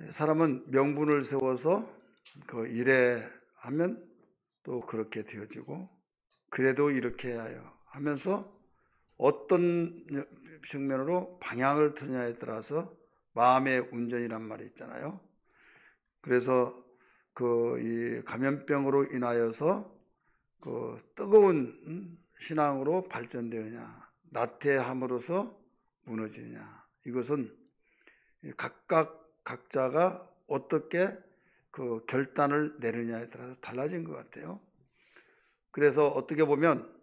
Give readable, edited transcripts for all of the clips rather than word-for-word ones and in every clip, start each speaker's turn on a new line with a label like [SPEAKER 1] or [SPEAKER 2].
[SPEAKER 1] 사람은 명분을 세워서 그 이래 하면 또 그렇게 되어지고, 그래도 이렇게 해야 해요 하면서 어떤 측면으로 방향을 트느냐에 따라서 마음의 운전이란 말이 있잖아요. 그래서 이 감염병으로 인하여서 그 뜨거운 신앙으로 발전되느냐, 나태함으로써 무너지느냐, 이것은 각자가 어떻게 그 결단을 내느냐에 따라서 달라진 것 같아요. 그래서 어떻게 보면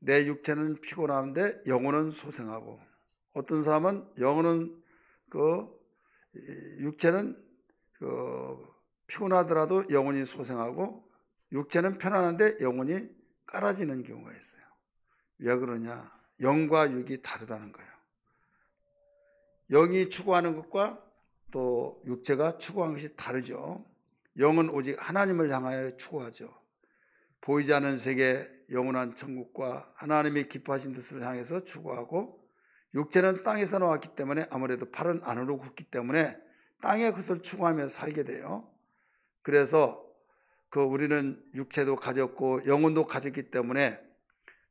[SPEAKER 1] 내 육체는 피곤한데 영혼은 소생하고, 어떤 사람은 영혼은 육체는 피곤하더라도 영혼이 소생하고, 육체는 편안한데 영혼이 깔아지는 경우가 있어요. 왜 그러냐? 영과 육이 다르다는 거예요. 영이 추구하는 것과 또 육체가 추구하는 것이 다르죠. 영은 오직 하나님을 향하여 추구하죠. 보이지 않는 세계, 영원한 천국과 하나님이 기뻐하신 뜻을 향해서 추구하고, 육체는 땅에서 나왔기 때문에 아무래도 팔은 안으로 굽기 때문에 땅의 것을 추구하며 살게 돼요. 그래서 우리는 육체도 가졌고 영혼도 가졌기 때문에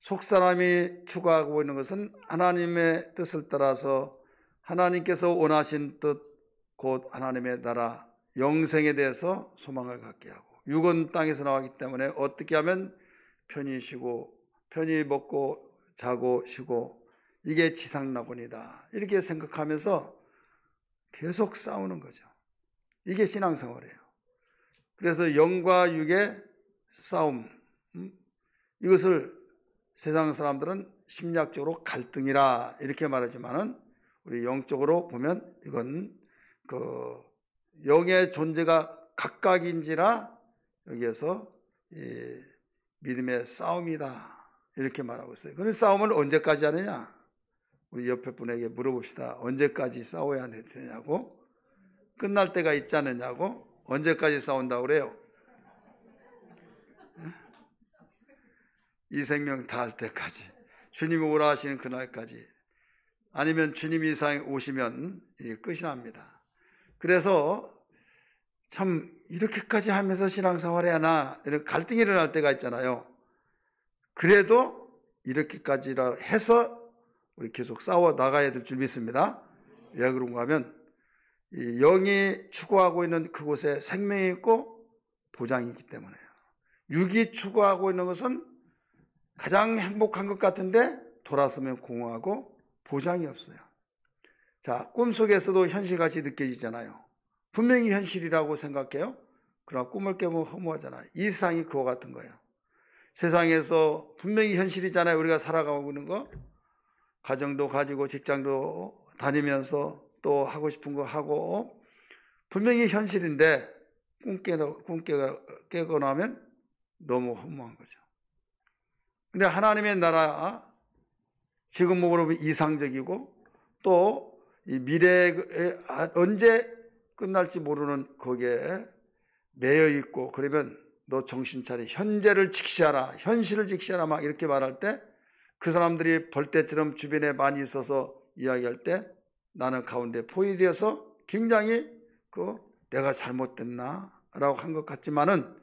[SPEAKER 1] 속사람이 추구하고 있는 것은 하나님의 뜻을 따라서 하나님께서 원하신 뜻, 곧 하나님의 나라, 영생에 대해서 소망을 갖게 하고, 육은 땅에서 나왔기 때문에 어떻게 하면 편히 쉬고 편히 먹고 자고 쉬고, 이게 지상낙원이다, 이렇게 생각하면서 계속 싸우는 거죠. 이게 신앙생활이에요. 그래서 영과 육의 싸움, 이것을 세상 사람들은 심리학적으로 갈등이라 이렇게 말하지만은, 우리 영적으로 보면 이건 영의 존재가 각각인지라 여기에서 믿음의 싸움이다, 이렇게 말하고 있어요. 그런 싸움을 언제까지 하느냐? 우리 옆에 분에게 물어봅시다. 언제까지 싸워야 되냐고? 끝날 때가 있지 않느냐고? 언제까지 싸운다고 그래요? 이 생명 다할 때까지, 주님이 오라 하시는 그날까지, 아니면 주님이 이상에 오시면 끝이 납니다. 그래서 참 이렇게까지 하면서 신앙생활 해야 하나, 이런 갈등이 일어날 때가 있잖아요. 그래도 이렇게까지라 해서 우리 계속 싸워 나가야 될 줄 믿습니다. 왜 그런가 하면, 이 영이 추구하고 있는 그곳에 생명이 있고 보장이 있기 때문에요. 육이 추구하고 있는 것은 가장 행복한 것 같은데 돌아서면 공허하고 보장이 없어요. 자, 꿈속에서도 현실같이 느껴지잖아요. 분명히 현실이라고 생각해요. 그러나 꿈을 깨면 허무하잖아요. 이 세상이 그와 같은 거예요. 세상에서 분명히 현실이잖아요. 우리가 살아가고 있는 거. 가정도 가지고 직장도 다니면서 또 하고 싶은 거 하고, 분명히 현실인데 꿈 깨고 나면 너무 허무한 거죠. 근데 하나님의 나라, 지금 보면 이상적이고 또 이 미래에 언제 끝날지 모르는 거기에 매여 있고, 그러면 너 정신 차려, 현재를 직시하라, 현실을 직시하라, 막 이렇게 말할 때 그 사람들이 벌떼처럼 주변에 많이 있어서 이야기할 때 나는 가운데 포위되어서 굉장히 내가 잘못됐나 라고 한 것 같지만은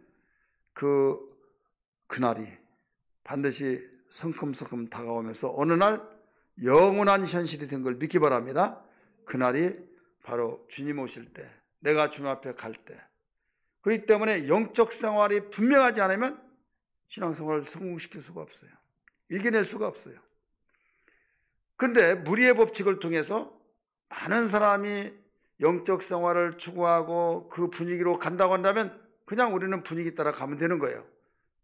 [SPEAKER 1] 그날이 반드시 성큼성큼 다가오면서 어느 날 영원한 현실이 된 걸 믿기 바랍니다. 그날이 바로 주님 오실 때, 내가 주님 앞에 갈 때. 그렇기 때문에 영적 생활이 분명하지 않으면 신앙생활을 성공시킬 수가 없어요. 이겨낼 수가 없어요. 그런데 무리의 법칙을 통해서 많은 사람이 영적 생활을 추구하고 그 분위기로 간다고 한다면 그냥 우리는 분위기 따라 가면 되는 거예요.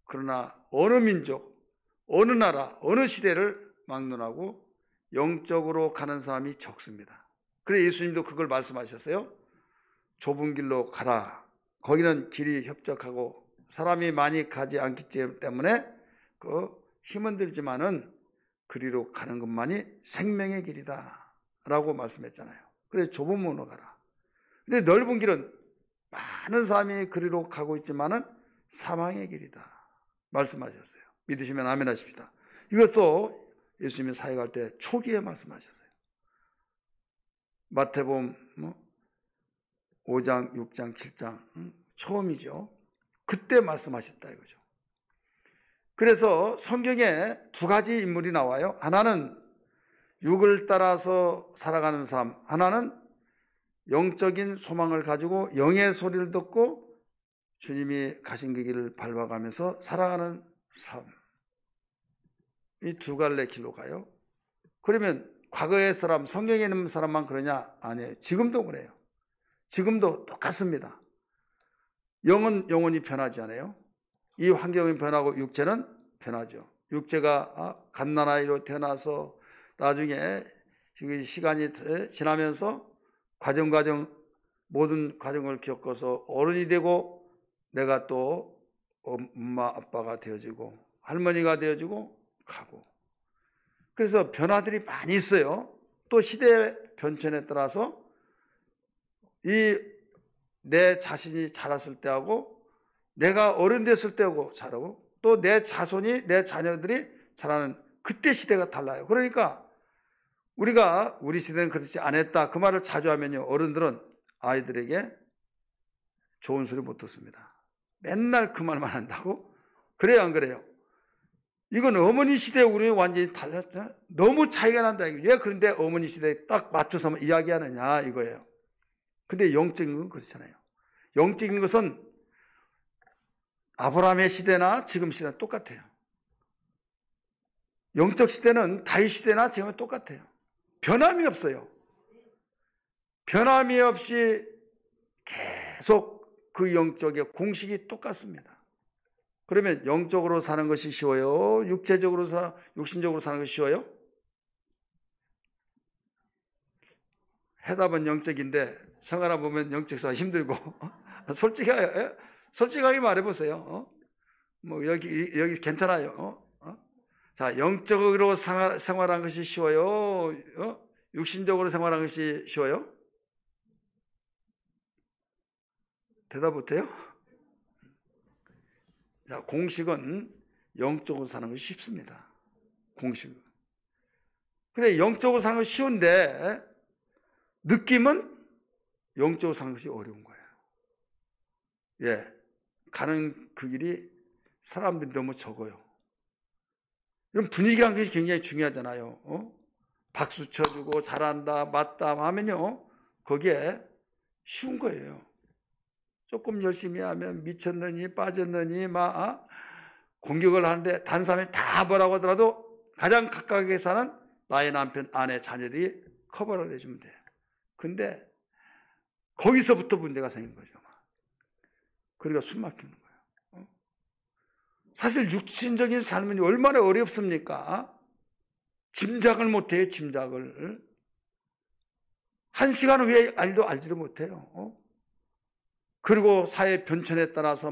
[SPEAKER 1] 그러나 어느 민족, 어느 나라, 어느 시대를 막론하고 영적으로 가는 사람이 적습니다. 그래서 예수님도 그걸 말씀하셨어요. 좁은 길로 가라. 거기는 길이 협착하고 사람이 많이 가지 않기 때문에 힘은 들지만은 그리로 가는 것만이 생명의 길이다 라고 말씀했잖아요. 그래서 좁은 문으로 가라. 근데 넓은 길은 많은 사람이 그리로 가고 있지만은 사망의 길이다 말씀하셨어요. 믿으시면 아멘 하십시다. 이것도 예수님이 사역할 때 초기에 말씀하셨어요. 마태복음 5장, 6장, 7장 처음이죠. 그때 말씀하셨다 이거죠. 그래서 성경에 두 가지 인물이 나와요. 하나는 육을 따라서 살아가는 사람, 하나는 영적인 소망을 가지고 영의 소리를 듣고 주님이 가신 그 길을 밟아가면서 살아가는 삶. 이 두 갈래 길로 가요. 그러면 과거의 사람, 성경에 있는 사람만 그러냐? 아니에요. 지금도 그래요. 지금도 똑같습니다. 영은 영원히 변하지 않아요. 이 환경이 변하고 육체는 변하죠. 육체가 갓난아이로 태어나서 나중에 시간이 지나면서 모든 과정을 겪어서 어른이 되고 내가 또 엄마 아빠가 되어지고 할머니가 되어지고 가고, 그래서 변화들이 많이 있어요. 또 시대의 변천에 따라서 내 자신이 자랐을 때하고 내가 어른 됐을 때하고 자라고 또 내 자손이 내 자녀들이 자라는 그때 시대가 달라요. 그러니까 우리 시대는 그렇지 않았다 그 말을 자주 하면요, 어른들은 아이들에게 좋은 소리 못 듣습니다. 맨날 그 말만 한다고? 그래요 안 그래요? 이건 어머니 시대에 우리는 완전히 달랐잖아요. 너무 차이가 난다. 왜 그런데 어머니 시대에 딱 맞춰서 이야기하느냐 이거예요. 근데 영적인 건 그렇잖아요. 영적인 것은 아브라함의 시대나 지금 시대나 똑같아요. 영적 시대는 다윗 시대나 지금은 똑같아요. 변함이 없어요. 변함이 없이 계속 그 영적의 공식이 똑같습니다. 그러면 영적으로 사는 것이 쉬워요? 육신적으로 사는 것이 쉬워요? 해답은 영적인데 생활해보면 영적사 힘들고 솔직하게 말해보세요. 뭐 여기 괜찮아요. 자, 영적으로 생활하는 것이 쉬워요? 육신적으로 생활하는 것이 쉬워요? 대답 못해요? 자, 공식은 영적으로 사는 것이 쉽습니다. 공식은. 근데 영적으로 사는 것이 쉬운데 느낌은 영적으로 사는 것이 어려운 거예요. 예, 가는 그 길이 사람들이 너무 적어요. 이런 분위기라는 것이 굉장히 중요하잖아요. 박수 쳐주고 잘한다 맞다 하면요, 거기에 쉬운 거예요. 조금 열심히 하면 미쳤느니 빠졌느니 막 공격을 하는데 다른 사람이 다 뭐라고 하더라도 가장 가깝게 사는 나의 남편, 아내, 자녀들이 커버를 해주면 돼요. 근데 거기서부터 문제가 생긴 거죠. 그러니까 숨 막히는 거예요. 사실 육신적인 삶은 얼마나 어렵습니까? 짐작을 못해요. 짐작을. 1시간 후에 알지도 못해요. 그리고 사회 변천에 따라서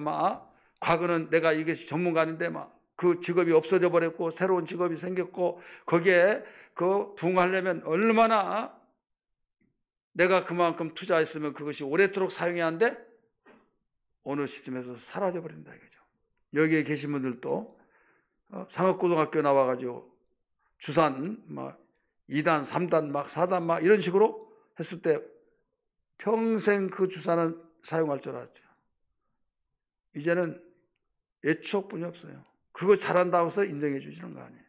[SPEAKER 1] 과거는 내가 이것이 전문가인데 그 직업이 없어져 버렸고 새로운 직업이 생겼고 거기에 부응하려면 얼마나 내가 그만큼 투자했으면 그것이 오랫도록 사용해야 하는데 어느 시점에서 사라져 버린다 이거죠. 여기에 계신 분들도 상업고등학교 나와가지고 주산 2단, 3단, 4단 이런 식으로 했을 때 평생 그 주산은 사용할 줄 알았죠. 이제는 애추억뿐이 없어요. 그거 잘한다고 해서 인정해 주시는 거 아니에요.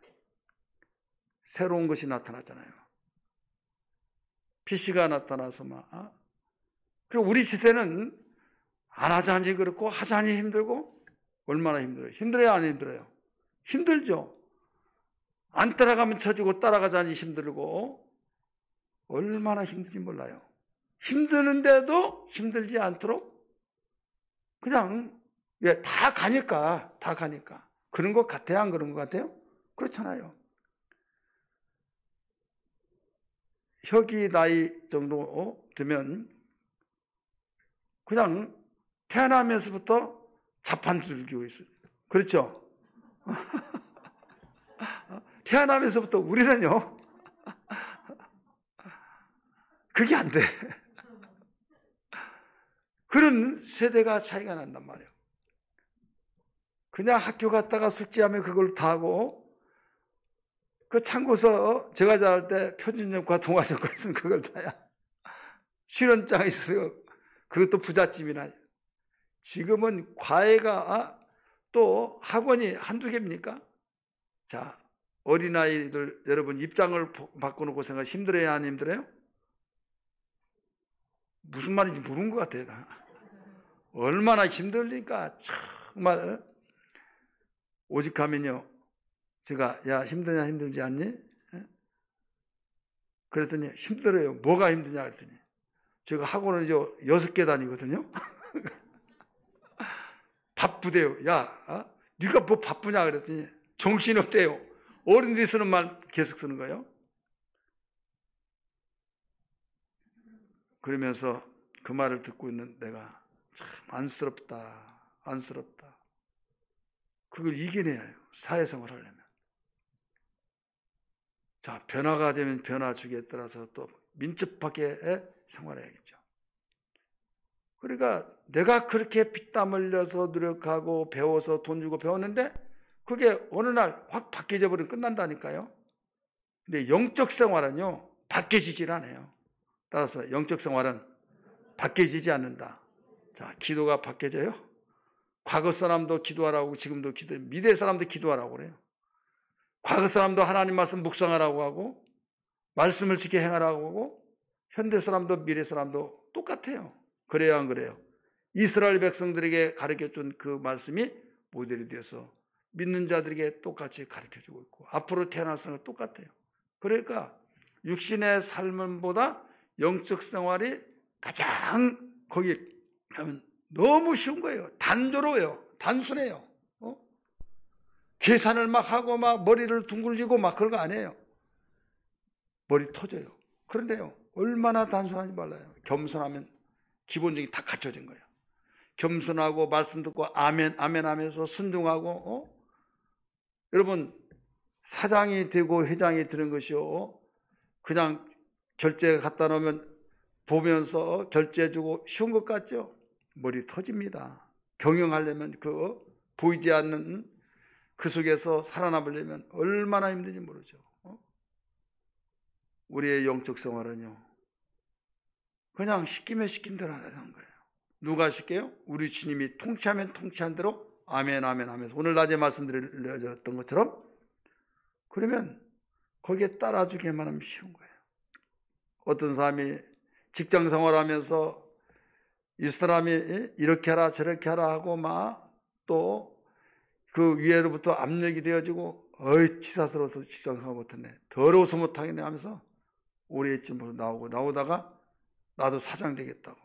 [SPEAKER 1] 새로운 것이 나타났잖아요. PC가 나타나서 그리고 우리 시대는 안 하자니 그렇고 하자니 힘들고 얼마나 힘들어요. 힘들어요 안 힘들어요? 힘들죠. 안 따라가면 쳐지고 따라가자니 힘들고 얼마나 힘든지 몰라요. 힘드는데도 힘들지 않도록 그냥 다 가니까 그런 것 같아요? 안 그런 것 같아요? 그렇잖아요. 혁이 나이 정도 되면 그냥 태어나면서부터 자판 들고 있어요. 그렇죠? 태어나면서부터 우리는요 그게 안 돼. 그런 세대가 차이가 난단 말이에요. 그냥 학교 갔다가 숙제하면 그걸 다 하고 그 참고서 제가 잘할 때 표준점과 동화점과 있으면 그걸 다야. 실현장 있어요. 그것도 부잣집이나. 지금은 과외가 또 학원이 한두 개입니까? 자, 어린아이들 여러분 입장을 바꾸놓고 생각 힘들어요, 안 힘들어요? 무슨 말인지 모르는 것 같아요. 얼마나 힘들니까 정말. 오직 하면요, 제가 야 힘드냐 힘들지 않니? 그랬더니 힘들어요. 뭐가 힘드냐 그랬더니 제가 학원을 6개 다니거든요. 바쁘대요. 야, 네가 뭐 바쁘냐 그랬더니 정신없대요. 어른들이 쓰는 말 계속 쓰는 거예요. 그러면서 그 말을 듣고 있는 내가 참 안쓰럽다. 안쓰럽다. 그걸 이겨내야 해요. 사회생활 하려면. 자, 변화가 되면 변화 주기에 따라서 또 민첩하게 생활해야겠죠. 그러니까 내가 그렇게 피땀 흘려서 노력하고 배워서 돈 주고 배웠는데 그게 어느 날 확 바뀌어져 버리면 끝난다니까요. 근데 영적 생활은요, 바뀌어지질 않아요. 따라서 영적 생활은 바뀌어지지 않는다. 자, 기도가 바뀌어져요? 과거 사람도 기도하라고 지금도 기도해요. 미래 사람도 기도하라고 그래요. 과거 사람도 하나님 말씀 묵상하라고 하고 말씀을 지켜 행하라고 하고 현대 사람도 미래 사람도 똑같아요. 그래요, 안 그래요? 이스라엘 백성들에게 가르쳐준 그 말씀이 모델이 되어서 믿는 자들에게 똑같이 가르쳐주고 있고 앞으로 태어날 생은 똑같아요. 그러니까 육신의 삶보다 영적 생활이 가장 거기 하면 너무 쉬운 거예요. 단조로워요. 단순해요. 계산을 막 하고 막 머리를 둥글리고 막 그런 거 아니에요. 머리 터져요. 그런데요, 얼마나 단순한지 몰라요. 겸손하면 기본적인 다 갖춰진 거예요. 겸손하고 말씀 듣고 아멘 아멘 하면서 순종하고 여러분 사장이 되고 회장이 되는 것이요, 그냥 결제 갖다 놓으면 보면서 결제해주고 쉬운 것 같죠? 머리 터집니다. 경영하려면 그 보이지 않는 그 속에서 살아남으려면 얼마나 힘든지 모르죠. 우리의 영적 생활은요, 그냥 시키면 시킨 대로 하는 거예요. 누가 시켜요? 우리 주님이 통치하면 통치한 대로 아멘 아멘 하면서 오늘 낮에 말씀드렸던 것처럼 그러면 거기에 따라주기만 하면 쉬운 거예요. 어떤 사람이 직장 생활하면서 이 사람이 이렇게 하라 저렇게 하라 하고 막 또 그 위에로부터 압력이 되어지고 어이 치사스러워서 직장 생활 못했네, 더러워서 못하겠네 하면서 오래 있지못 나오다가 나도 사장 되겠다고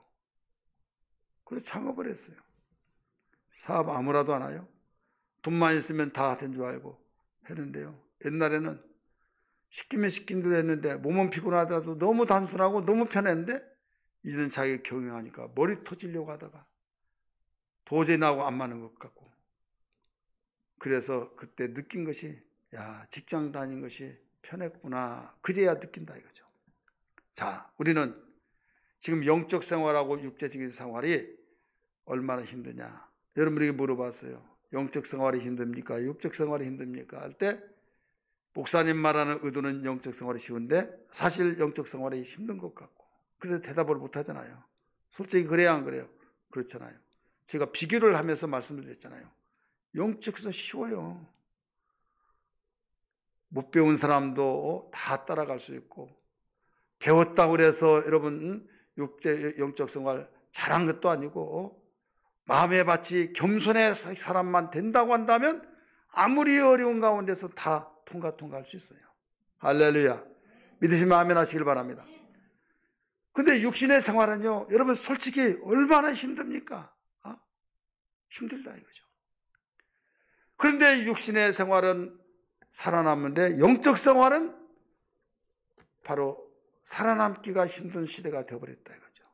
[SPEAKER 1] 그래서 창업을 했어요. 사업 아무라도 하나요? 돈만 있으면 다 된 줄 알고 했는데요, 옛날에는 시키면 시킨 대로 했는데 몸은 피곤하더라도 너무 단순하고 너무 편했는데 이제는 자기가 경영하니까 머리 터지려고 하다가 도저히 나하고 안 맞는 것 같고, 그래서 그때 느낀 것이 야, 직장 다니는 것이 편했구나, 그제야 느낀다 이거죠. 자, 우리는 지금 영적 생활하고 육체적인 생활이 얼마나 힘드냐, 여러분에게 물어봤어요. 영적 생활이 힘듭니까? 육적 생활이 힘듭니까? 할 때 목사님 말하는 의도는 영적 생활이 쉬운데 사실 영적 생활이 힘든 것 같고, 그래서 대답을 못 하잖아요. 솔직히 그래야 안 그래요? 그렇잖아요. 제가 비교를 하면서 말씀을 드렸잖아요. 영적에서 쉬워요. 못 배운 사람도 다 따라갈 수 있고, 배웠다고 해서 여러분 영적 생활 잘한 것도 아니고, 마음의 밭이 겸손의 사람만 된다고 한다면 아무리 어려운 가운데서 다 통과할 수 있어요. 할렐루야. 믿으시면 아멘 하시길 바랍니다. 근데 육신의 생활은요, 여러분 솔직히 얼마나 힘듭니까? 힘들다 이거죠. 그런데 육신의 생활은 살아남는데 영적 생활은 바로 살아남기가 힘든 시대가 되어버렸다 이거죠.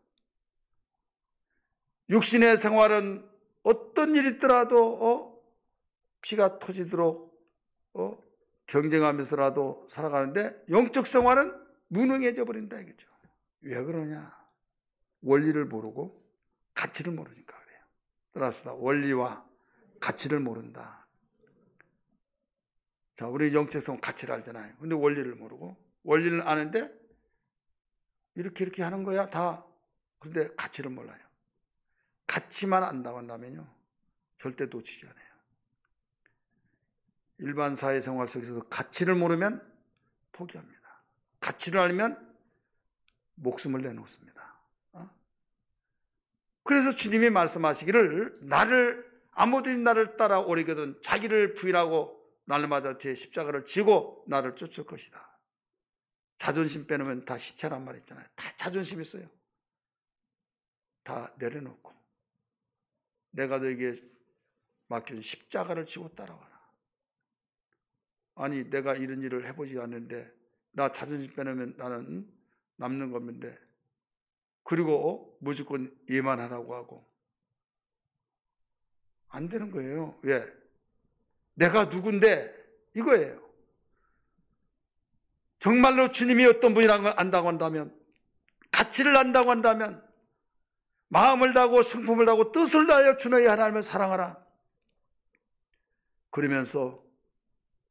[SPEAKER 1] 육신의 생활은 어떤 일이 있더라도 피가 터지도록 경쟁하면서라도 살아가는데 영적 생활은 무능해져 버린다 이거죠. 왜 그러냐? 원리를 모르고 가치를 모르니까 그래요. 따라서 원리와 가치를 모른다. 자, 우리 영적 생활 가치를 알잖아요. 근데 원리를 모르고, 원리를 아는데 이렇게 하는 거야 다. 그런데 가치를 몰라요. 가치만 안다고 한다면요, 절대 놓치지 않아요. 일반 사회생활 속에서도 가치를 모르면 포기합니다. 가치를 알면 목숨을 내놓습니다. 그래서 주님이 말씀하시기를 아무든지 나를 따라오리거든 자기를 부인하고 나를 맞아 제 십자가를 지고 나를 쫓을 것이다. 자존심 빼놓으면 다 시체란 말 있잖아요. 다 자존심 있어요. 다 내려놓고 내가 너에게 맡겨준 십자가를 지고 따라와라. 아니 내가 이런 일을 해보지 않는데 나 자존심 빼놓으면 나는 남는 건데, 그리고 무조건 예만하라고 하고 안 되는 거예요. 왜? 내가 누군데 이거예요. 정말로 주님이 어떤 분이라는 걸 안다고 한다면, 가치를 안다고 한다면, 마음을 다하고 성품을 다하고 뜻을 다하여 주 너희 하나님을 사랑하라. 그러면서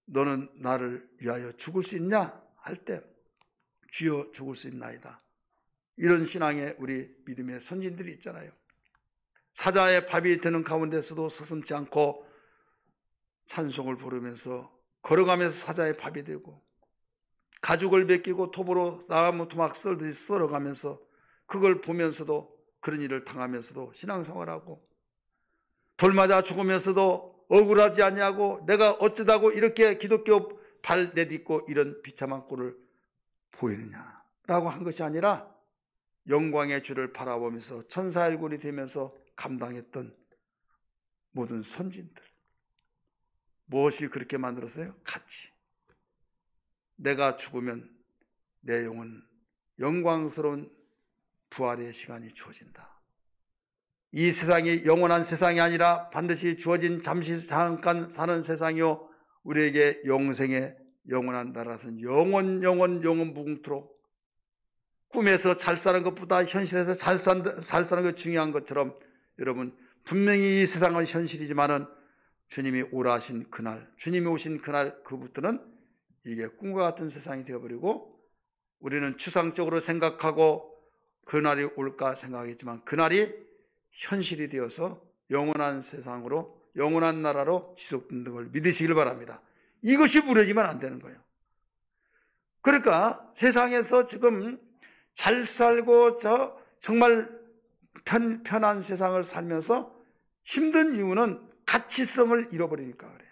[SPEAKER 1] 너는 나를 위하여 죽을 수 있냐 할 때 주여 죽을 수 있나이다. 이런 신앙의 우리 믿음의 선진들이 있잖아요. 사자의 밥이 되는 가운데서도 서슴지 않고 찬송을 부르면서 걸어가면서 사자의 밥이 되고, 가죽을 벗기고 톱으로 나무 토막 썰듯이 썰어가면서 그걸 보면서도 그런 일을 당하면서도 신앙생활하고, 돌 맞아 죽으면서도 억울하지 않냐고 내가 어쩌다고 이렇게 기독교 발 내딛고 이런 비참한 꼴을 보이느냐라고 한 것이 아니라 영광의 주를 바라보면서 천사의 얼굴이 되면서 감당했던 모든 선진들. 무엇이 그렇게 만들었어요? 가치. 내가 죽으면 내 영은 영광스러운 부활의 시간이 주어진다. 이 세상이 영원한 세상이 아니라 반드시 주어진 잠시 잠깐 사는 세상이요, 우리에게 영생의 영원한 나라는 영원 무궁토록, 꿈에서 잘 사는 것보다 현실에서 잘 사는 것 중요한 것처럼, 여러분 분명히 이 세상은 현실이지만은 주님이 오라 하신 그날, 주님이 오신 그날, 그부터는 이게 꿈과 같은 세상이 되어버리고, 우리는 추상적으로 생각하고 그날이 올까 생각했지만 그날이 현실이 되어서 영원한 세상으로, 영원한 나라로 지속된다는 걸 믿으시길 바랍니다. 이것이 무너지면 안 되는 거예요. 그러니까 세상에서 지금 잘 살고 정말 편한 세상을 살면서 힘든 이유는 가치성을 잃어버리니까 그래요.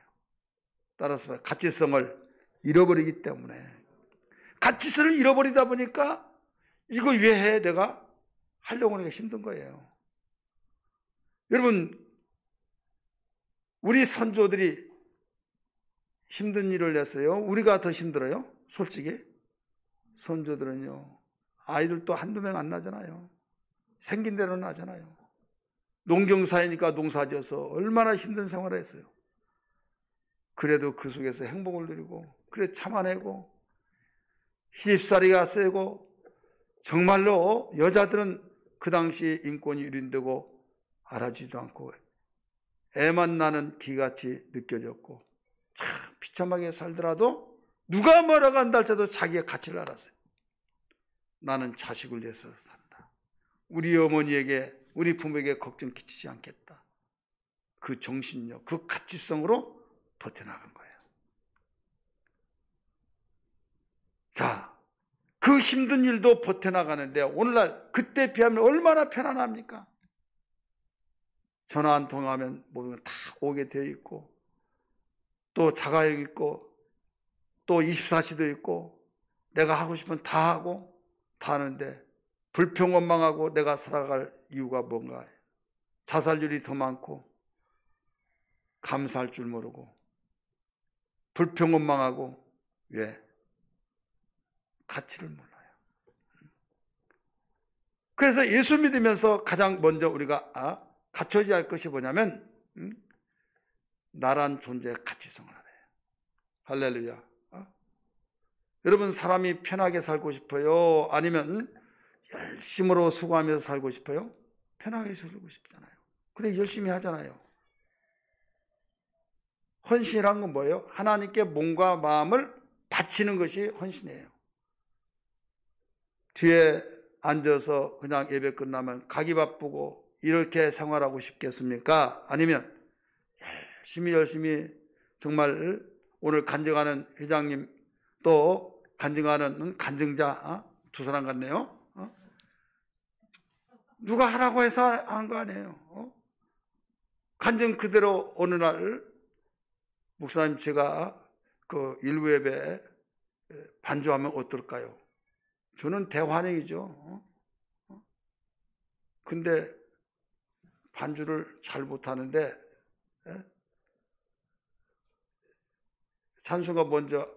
[SPEAKER 1] 따라서 가치성을 잃어버리기 때문에, 가치성을 잃어버리다 보니까 이거 왜 해? 내가 하려고 하는 게 힘든 거예요. 여러분, 우리 선조들이 힘든 일을 냈어요. 우리가 더 힘들어요? 솔직히 선조들은요, 아이들도 한두 명 안 나잖아요. 생긴 대로 나잖아요. 농경사회니까 농사지어서 얼마나 힘든 생활을 했어요. 그래도 그 속에서 행복을 누리고, 그래 참아내고, 시집살이가 세고, 정말로 여자들은 그 당시 인권이 유린되고 알아주지도 않고 애만 나는 기같이 느껴졌고, 참 비참하게 살더라도 누가 뭐라고 한다 할지라도 자기의 가치를 알았어요. 나는 자식을 위해서 산다. 우리 어머니에게, 우리 부모에게 걱정 끼치지 않겠다. 그 정신력, 그 가치성으로 버텨나간 거예요. 자, 그 힘든 일도 버텨나가는데 오늘날 그때 비하면 얼마나 편안합니까? 전화 한 통하면 모든 건 다 오게 되어 있고, 또 자가용 있고, 또 24시도 있고, 내가 하고 싶은 다 하고 다 하는데 불평원망하고 내가 살아갈 이유가 뭔가? 자살률이 더 많고 감사할 줄 모르고 불평원망하고, 왜? 가치를 몰라요. 그래서 예수 믿으면서 가장 먼저 우리가 갖춰져야 할 것이 뭐냐면 나란 존재의 가치성을 알아요. 할렐루야. 여러분, 사람이 편하게 살고 싶어요? 아니면 열심으로 수고하면서 살고 싶어요? 편하게 살고 싶잖아요. 그래 열심히 하잖아요. 헌신이란 건 뭐예요? 하나님께 몸과 마음을 바치는 것이 헌신이에요. 뒤에 앉아서 그냥 예배 끝나면 가기 바쁘고 이렇게 생활하고 싶겠습니까? 아니면 열심히 정말 오늘 간증하는 회장님 또 간증하는 간증자 두 사람 같네요. 누가 하라고 해서 하는 거 아니에요. 간증 그대로 어느 날 목사님 제가 그 일부 예배 반주하면 어떨까요? 저는 대환영이죠. 근데 반주를 잘 못하는데 찬수가 먼저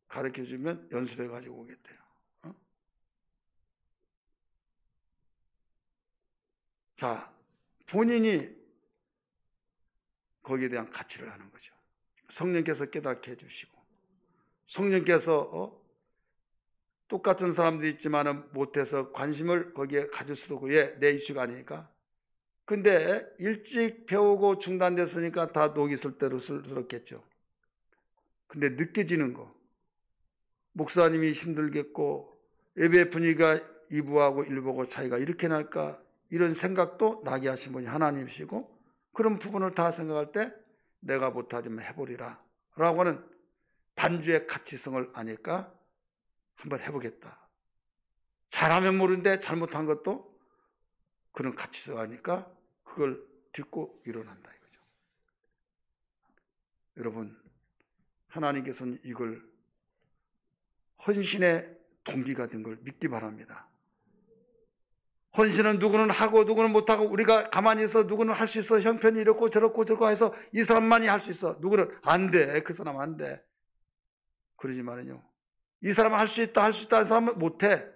[SPEAKER 1] 가르쳐주면 연습해가지고 오겠대요. 자, 본인이 거기에 대한 가치를 하는 거죠. 성령께서 깨닫게 해주시고 성령께서 똑같은 사람들이 있지만 못해서 관심을 거기에 가질 수도 없고 내 이슈가 아니니까. 근데 일찍 배우고 중단됐으니까 다 녹이 있을 대로 쓸쓸했겠죠. 근데 느껴지는 거, 목사님이 힘들겠고 예배 분위기가 2부하고 1부하고 차이가 이렇게 날까, 이런 생각도 나게 하신 분이 하나님이시고, 그런 부분을 다 생각할 때 내가 못하지만 해보리라 라고 하는 반주의 가치성을 아니까 한번 해보겠다. 잘하면 모르는데 잘못한 것도 그런 가치성 아니까 그걸 듣고 일어난다 이거죠. 여러분, 하나님께서는 이걸 헌신의 동기가 된 걸 믿기 바랍니다. 헌신은 누구는 하고 누구는 못하고, 우리가 가만히 있어 누구는 할 수 있어, 형편이 이렇고 저렇고 해서 이 사람만이 할 수 있어, 누구는 안 돼, 그 사람 안 돼, 그러지만은요, 이 사람은 할 수 있다 하는 사람은 못해.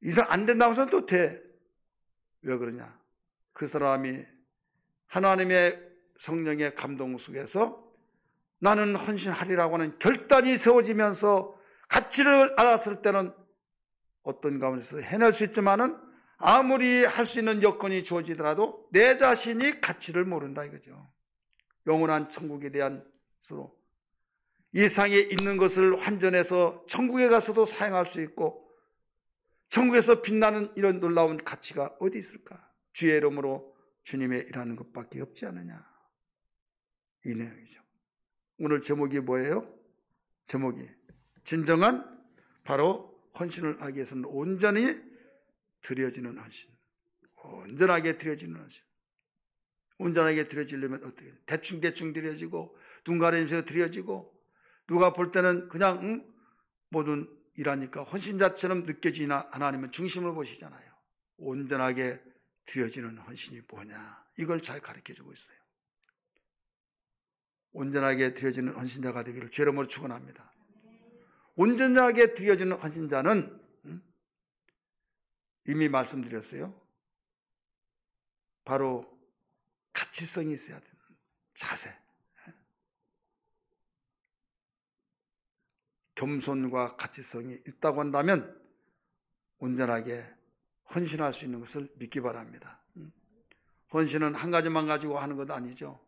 [SPEAKER 1] 이 사람 안 된다고 해서는 또 돼. 왜 그러냐? 그 사람이 하나님의 성령의 감동 속에서 나는 헌신하리라고 하는 결단이 세워지면서 가치를 알았을 때는 어떤 가운데서 해낼 수 있지만은 아무리 할 수 있는 여건이 주어지더라도 내 자신이 가치를 모른다 이거죠. 영원한 천국에 대한 서로 이 세상에 있는 것을 환전해서 천국에 가서도 사용할 수 있고, 천국에서 빛나는 이런 놀라운 가치가 어디 있을까? 주의 이름으로 주님의 일하는 것밖에 없지 않느냐, 이 내용이죠. 오늘 제목이 뭐예요? 제목이 진정한 바로 헌신을 하기 위해서는 온전히 드려지는 헌신, 온전하게 드려지는 헌신. 온전하게 드려지려면 어떻게 해요? 대충 드려지고 눈 가리면서 드려지고 누가 볼 때는 그냥 모든 일하니까 헌신자처럼 느껴지나, 하나님은 중심을 보시잖아요. 온전하게 드려지는 헌신이 뭐냐, 이걸 잘 가르쳐주고 있어요. 온전하게 드려지는 헌신자가 되기를 주의 이름으로 축원합니다. 온전하게 드려지는 헌신자는 이미 말씀드렸어요. 바로 가치성이 있어야 되는 자세, 겸손과 가치성이 있다고 한다면 온전하게 헌신할 수 있는 것을 믿기 바랍니다. 헌신은 한 가지만 가지고 하는 것 아니죠.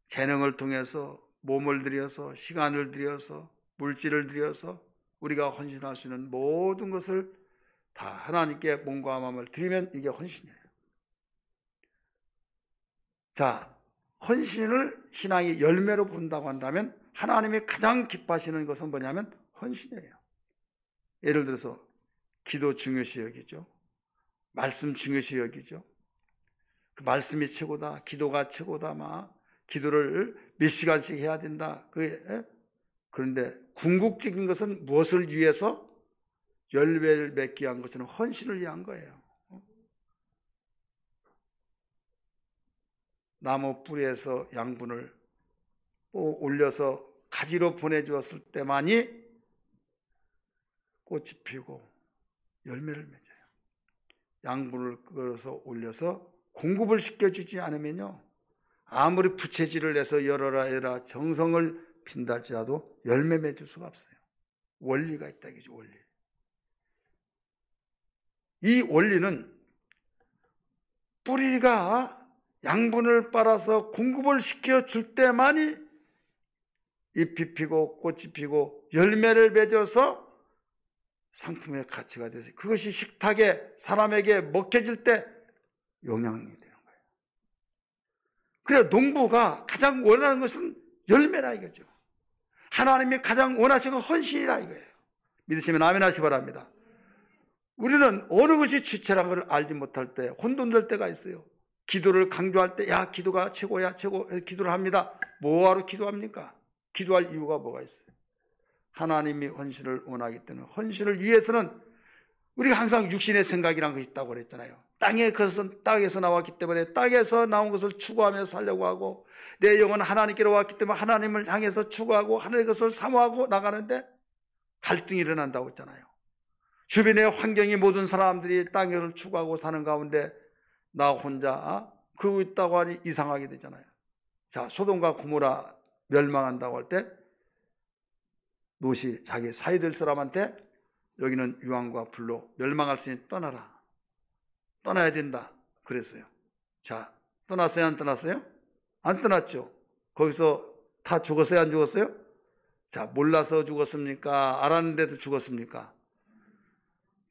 [SPEAKER 1] 재능을 통해서, 몸을 들여서, 시간을 들여서, 물질을 들여서 우리가 헌신할 수 있는 모든 것을 다 하나님께 몸과 마음을 드리면 이게 헌신이에요. 자, 헌신을 신앙의 열매로 본다고 한다면 하나님이 가장 기뻐하시는 것은 뭐냐면 헌신이에요. 예를 들어서 기도 중요시 여기죠. 말씀 중요시 여기죠. 그 말씀이 최고다, 기도가 최고다, 기도를 몇 시간씩 해야 된다. 그런데 궁극적인 것은 무엇을 위해서? 열매를 맺기 위한 것은 헌신을 위한 거예요. 나무 뿌리에서 양분을 올려서 가지로 보내주었을 때만이 꽃이 피고 열매를 맺어요. 양분을 끌어서 올려서 공급을 시켜주지 않으면요, 아무리 부채질을 해서 열어라 정성을 핀다 할지라도 열매 맺을 수가 없어요. 원리가 있다 이거죠, 원리. 이 원리는 뿌리가 양분을 빨아서 공급을 시켜줄 때만이 잎이 피고 꽃이 피고 열매를 맺어서 상품의 가치가 돼서 그것이 식탁에 사람에게 먹혀질 때 영향이 되는 거예요. 그래 농부가 가장 원하는 것은 열매라 이거죠. 하나님이 가장 원하시는 헌신이라 이거예요. 믿으시면 아멘 하시기 바랍니다. 우리는 어느 것이 주체라는 걸 알지 못할 때 혼돈될 때가 있어요. 기도를 강조할 때 야 기도가 최고야 최고 기도를 합니다. 뭐하러 기도합니까? 기도할 이유가 뭐가 있어요? 하나님이 헌신을 원하기 때문에 헌신을 위해서는 우리가 항상 육신의 생각이라는 것이 있다고 그랬잖아요. 땅에서 나왔기 때문에 땅에서 나온 것을 추구하며 살려고 하고 내 영은 하나님께로 왔기 때문에 하나님을 향해서 추구하고 하나님의 것을 사모하고 나가는데 갈등이 일어난다고 했잖아요. 주변의 환경이 모든 사람들이 땅을 추구하고 사는 가운데 나 혼자 그러고 있다고 하니 이상하게 되잖아요. 자, 소돔과 고모라 멸망한다고 할 때 롯이 자기 사이 될 사람한테 여기는 유황과 불로 멸망할 수 있으니 떠나라. 떠나야 된다. 그랬어요. 자, 떠났어요? 안 떠났어요? 안 떠났죠. 거기서 다 죽었어요? 안 죽었어요? 자, 몰라서 죽었습니까? 알았는데도 죽었습니까?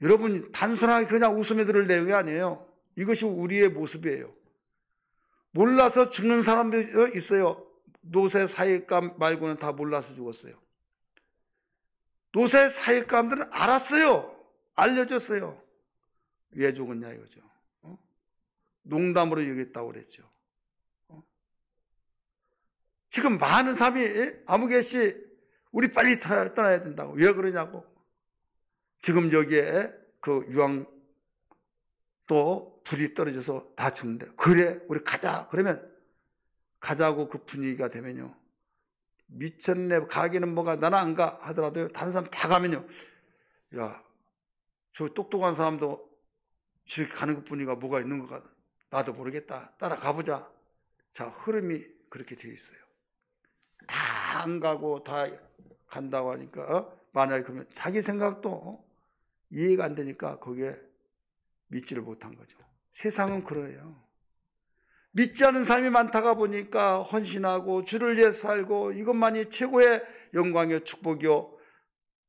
[SPEAKER 1] 여러분, 단순하게 그냥 웃음에 들을 내용이 아니에요. 이것이 우리의 모습이에요. 몰라서 죽는 사람도 있어요. 롯의 사익감 말고는 다 몰라서 죽었어요. 롯의 사익감들은 알았어요. 알려줬어요. 왜 죽었냐 이거죠. 농담으로 여겼다고 그랬죠. 지금 많은 사람이 아무개씨 우리 빨리 떠나야 된다고. 왜 그러냐고. 지금 여기에 그 유황 또 불이 떨어져서 다 죽는데 그래 우리 가자. 그러면 가자고 그 분위기가 되면요. 미쳤네. 가기는 뭐가 나는 안 가 하더라도 다른 사람 다 가면요. 야, 저 똑똑한 사람도 저렇게 가는 것 분위기가 뭐가 있는 것 같아. 나도 모르겠다. 따라가 보자. 자, 흐름이 그렇게 되어 있어요. 다 안 가고 다 간다고 하니까 만약에 그러면 자기 생각도 이해가 안 되니까 거기에 믿지를 못한 거죠. 세상은 그래요. 믿지 않은 사람이 많다가 보니까 헌신하고 주를 위해 살고 이것만이 최고의 영광이요 축복이요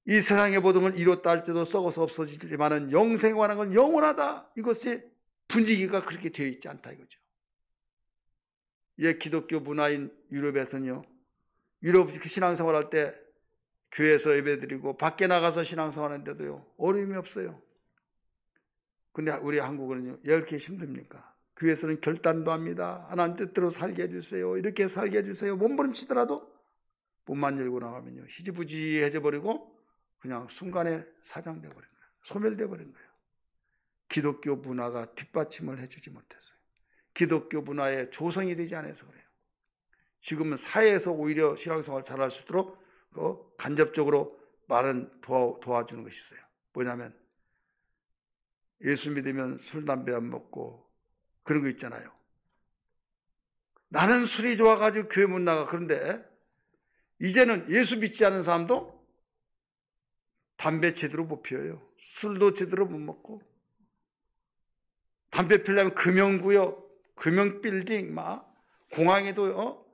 [SPEAKER 1] 이 세상의 모든 걸 이뤘다 할지도 썩어서 없어지지만은 영생에 관한 건 영원하다. 이것이 분위기가 그렇게 되어 있지 않다 이거죠. 예, 기독교 문화인 유럽에서는요. 유럽 신앙생활 할 때 교회에서 예배드리고 밖에 나가서 신앙생활 하는데도요. 어려움이 없어요. 근데 우리 한국은요. 왜 이렇게 힘듭니까? 교회에서는 결단도 합니다. 하나님 뜻대로 살게 해주세요. 이렇게 살게 해주세요. 몸부림치더라도 문만 열고 나가면요. 희지부지해져 버리고 그냥 순간에 사장돼 버린 거예요. 소멸돼 버린 거예요. 기독교 문화가 뒷받침을 해주지 못했어요. 기독교 문화에 조성이 되지 않아서 그래요. 지금은 사회에서 오히려 신앙생활 잘할 수 있도록 간접적으로 많은 도와주는 것이 있어요. 뭐냐면 예수 믿으면 술, 담배 안 먹고 그런 거 있잖아요. 나는 술이 좋아가지고 교회 못 나가. 그런데 이제는 예수 믿지 않은 사람도 담배 제대로 못 피워요. 술도 제대로 못 먹고 담배 피우려면 금연구역, 금연빌딩 막 공항에도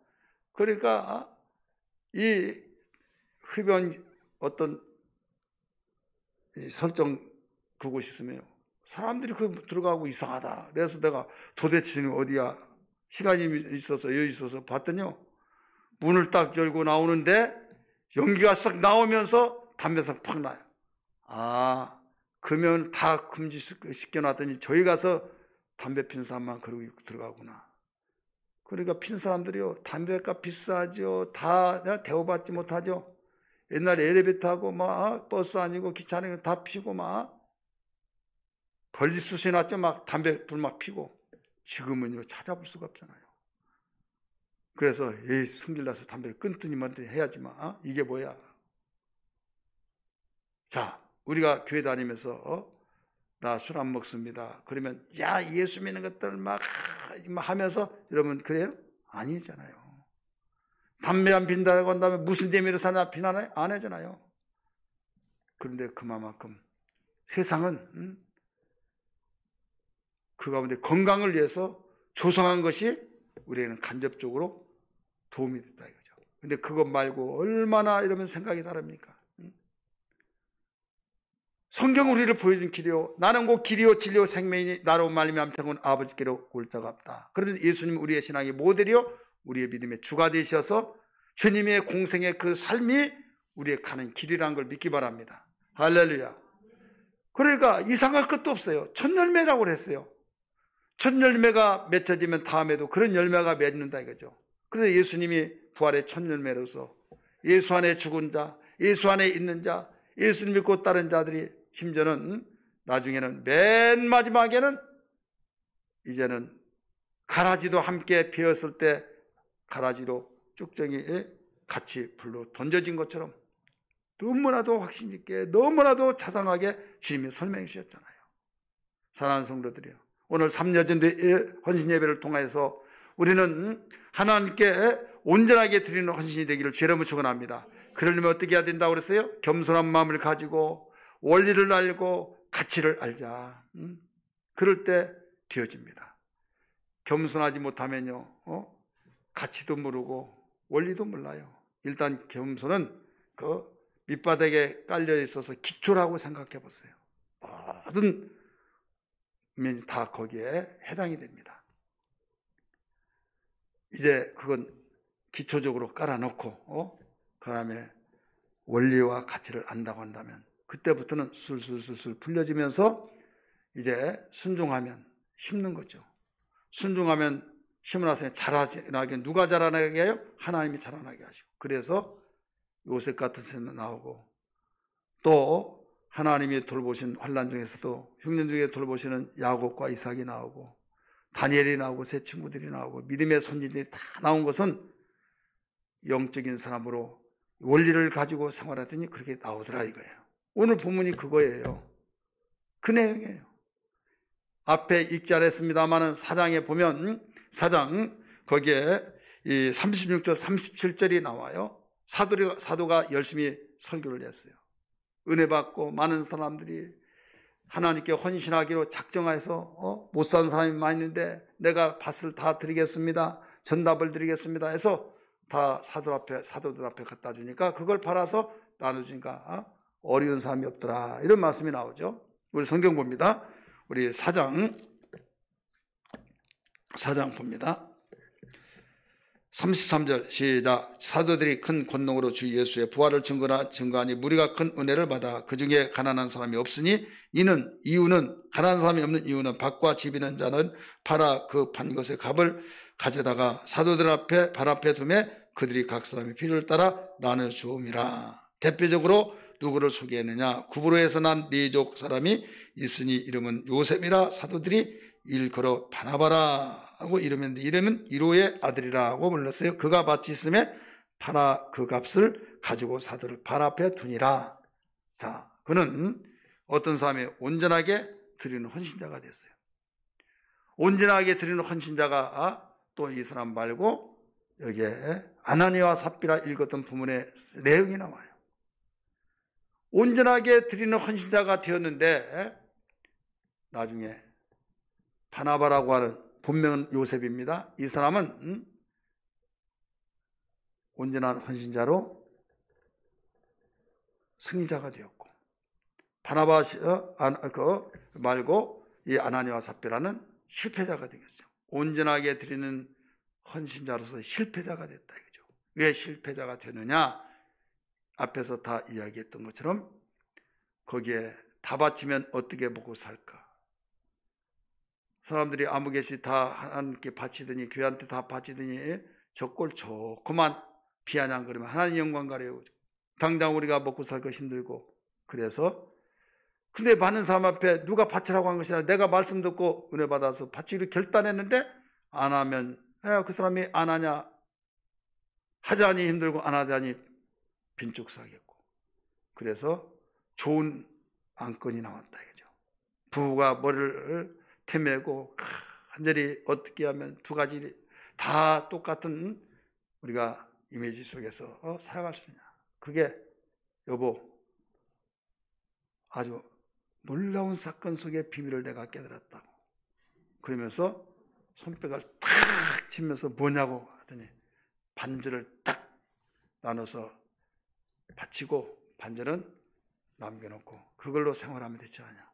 [SPEAKER 1] 그러니까 이 흡연 어떤 설정 그곳이 있으면 사람들이 그 들어가고 이상하다. 그래서 내가 도대체 어디야? 시간이 있어서 여유 있어서 봤더니요. 문을 딱 열고 나오는데 연기가 싹 나오면서 담배상 팍 나요. 아, 그러면 다 금지시켜놨더니 저희 가서 담배 핀 사람만 그러고 들어가구나. 그러니까 핀 사람들이요. 담배값 비싸죠. 다 대우받지 못하죠. 옛날에 엘리베이터하고 막 버스 아니고 기차 아니고 다 피고 막 벌집수시 났죠. 막 담배 불 막 피고. 지금은요 찾아볼 수가 없잖아요. 그래서 승질나서 담배를 끊더니만 해야지만 이게 뭐야. 자, 우리가 교회 다니면서 나 술 안 먹습니다. 그러면 야 예수 믿는 것들 막 하면서 여러분 그래요? 아니잖아요. 담배 안 핀다고 한다면 무슨 재미로 사냐 피나나요? 안 하잖아요. 그런데 그만큼 세상은 그 가운데 건강을 위해서 조성한 것이 우리에게는 간접적으로 도움이 됐다 이거죠. 근데 그것 말고 얼마나 이러면 생각이 다릅니까? 성경 우리를 보여준 길이요 나는 곧 길이요 진리요 생명이니 나로 말미암아 온 아버지께로 올 자가 없다. 그래서 예수님 우리의 신앙의 모델이요 우리의 믿음의 주가 되셔서 주님의 공생의 그 삶이 우리의 가는 길이라는 걸 믿기 바랍니다. 할렐루야. 그러니까 이상할 것도 없어요. 첫 열매라고 그랬어요. 첫 열매가 맺혀지면 다음에도 그런 열매가 맺는다 이거죠. 그래서 예수님이 부활의 첫 열매로서 예수 안에 죽은 자, 예수 안에 있는 자, 예수님 믿고 따른 자들이 심지어는 나중에는 맨 마지막에는 이제는 가라지도 함께 피었을 때 가라지로 쭉정이 같이 불로 던져진 것처럼 너무나도 확신 있게 너무나도 자상하게 주님이 설명해 주셨잖아요. 사랑하는 성도들이요, 오늘 3여전대 헌신 예배를 통해서 우리는 하나님께 온전하게 드리는 헌신이 되기를 죄로 축원합니다. 그러려면 어떻게 해야 된다고 그랬어요? 겸손한 마음을 가지고 원리를 알고 가치를 알자. 그럴 때 되어집니다. 겸손하지 못하면요, 가치도 모르고 원리도 몰라요. 일단 겸손은 그 밑바닥에 깔려 있어서 기초라고 생각해 보세요. 모든 면이 다 거기에 해당이 됩니다. 이제 그건 기초적으로 깔아놓고 그 다음에 원리와 가치를 안다고 한다면 그때부터는 술술술술 풀려지면서 이제 순종하면 힘든 거죠. 순종하면 힘을 하세요. 자라나게. 누가 자라나게 해요? 하나님이 자라나게 하시고. 그래서 요셉 같은 사람이 나오고 또 하나님이 돌보신 환난 중에서도 흉년 중에 돌보시는 야곱과 이삭이 나오고 다니엘이 나오고 세 친구들이 나오고 믿음의 선지들이 다 나온 것은 영적인 사람으로 원리를 가지고 생활하더니 그렇게 나오더라 이거예요. 오늘 본문이 그거예요. 그 내용이에요. 앞에 읽지 않았습니다만은 4장에 보면 4장 거기에 이 36절 37절이 나와요. 사도가 열심히 설교를 했어요. 은혜 받고 많은 사람들이 하나님께 헌신하기로 작정해서 못 사는 사람이 많이 있는데 내가 밭을 다 드리겠습니다. 전답을 드리겠습니다 해서 다 사도들 앞에 갖다 주니까 그걸 팔아서 나눠주니까 어려운 사람이 없더라 이런 말씀이 나오죠. 우리 성경 봅니다. 우리 4장 봅니다. 33절 시작. 사도들이 큰 권능으로 주 예수의 부활을 증거하니 무리가 큰 은혜를 받아 그 중에 가난한 사람이 없으니 이유는 가난한 사람이 없는 이유는 밭과 집 있는 자는 팔아 그 판 것의 값을 가져다가 사도들 앞에 발 앞에 두매 그들이 각 사람의 필요를 따라 나눠 주음이라. 대표적으로 누구를 소개했느냐? 구브로에서 난 네족 사람이 있으니 이름은 요셉이라 사도들이 일컬어 바나바라 하고 이름은 이로의 아들이라고 불렀어요. 그가 밭이 있음에 팔아 그 값을 가지고 사도를 발 앞에 두니라. 자, 그는 어떤 사람이 온전하게 드리는 헌신자가 됐어요. 온전하게 드리는 헌신자가 또 이 사람 말고 여기에 아나니아와 삽비라 읽었던 부문의 내용이 나와요. 온전하게 드리는 헌신자가 되었는데 나중에 바나바라고 하는 본명은 요셉입니다. 이 사람은 온전한 헌신자로 승리자가 되었고 바나바 말고 이 아나니아와 삽비라는 실패자가 되겠어요. 온전하게 드리는 헌신자로서 실패자가 됐다 이거죠. 왜 실패자가 되느냐? 앞에서 다 이야기했던 것처럼 거기에 다 바치면 어떻게 먹고 살까? 사람들이 아무 개씩 다 하나님께 바치더니 교회한테 다 바치더니 저꼴 좋구만 비아냥거리면 하나님 영광 가려고 당장 우리가 먹고 살 거 힘들고 그래서 근데 많은 사람 앞에 누가 바치라고 한 것이 아니라 내가 말씀 듣고 은혜 받아서 바치기로 결단했는데 안 하면 그 사람이 안 하냐 하자니 힘들고 안 하자니 빈쪽 사겠고 그래서 좋은 안건이 나왔다 이거죠. 부부가 머리를 태매고 간절히 어떻게 하면 두 가지 다 똑같은 우리가 이미지 속에서 살아갈 수 있냐. 그게 여보 아주 놀라운 사건 속의 비밀을 내가 깨달았다고 그러면서 손뼉을 탁 치면서 뭐냐고 하더니 반절을 딱 나눠서 바치고 반절은 남겨놓고 그걸로 생활하면 되지 않냐.